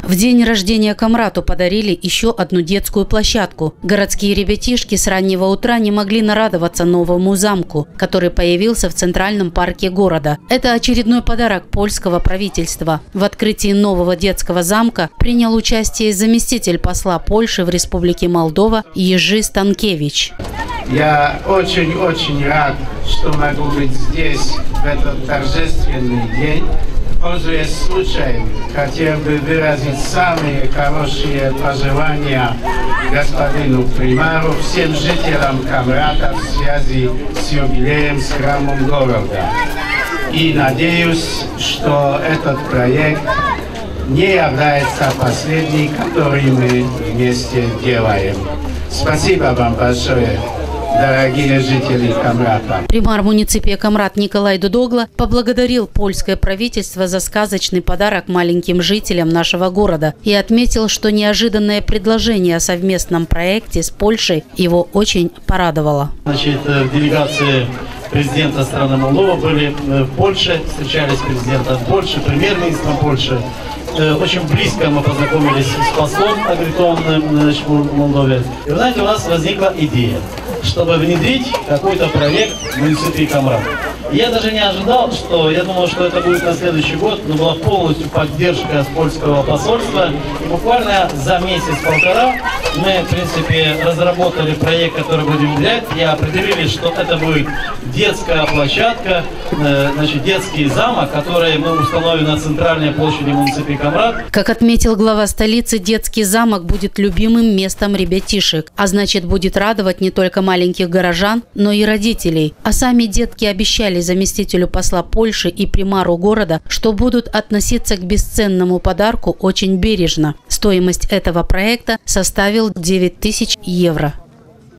В день рождения Камрату подарили еще одну детскую площадку. Городские ребятишки с раннего утра не могли нарадоваться новому замку, который появился в центральном парке города. Это очередной подарок польского правительства. В открытии нового детского замка принял участие заместитель посла Польши в Республике Молдова Ежи Станкевич. Я очень рад, что могу быть здесь в этот торжественный день. Пользуясь случаем, хотел бы выразить самые хорошие пожелания господину примару, всем жителям Камрата в связи с юбилеем с храмом города. И надеюсь, что этот проект не является последним, который мы вместе делаем. Спасибо вам большое, дорогие жители Камрата. Примар муниципия Камрат Николай Дудогла поблагодарил польское правительство за сказочный подарок маленьким жителям нашего города и отметил, что неожиданное предложение о совместном проекте с Польшей его очень порадовало. В делегации президента страны Молдова были в Польше, встречались с президентом Польши, премьер-министром Польши. Очень близко мы познакомились с послом агритонным в Молдове. И вы знаете, у нас возникла идея, чтобы внедрить какой-то проект в муниципии Камрат. Я даже не ожидал, я думал, что это будет на следующий год, но была полностью поддержка с польского посольства. И буквально за месяц-полтора мы, в принципе, разработали проект, который будем внедрять. И определили, что это будет детская площадка, детский замок, который мы установим на центральной площади муниципии Камрат. Как отметил глава столицы, детский замок будет любимым местом ребятишек, а значит, будет радовать не только маленьких горожан, но и родителей. А сами детки обещали заместителю посла Польши и примару города, что будут относиться к бесценному подарку очень бережно. Стоимость этого проекта составила 9000 евро.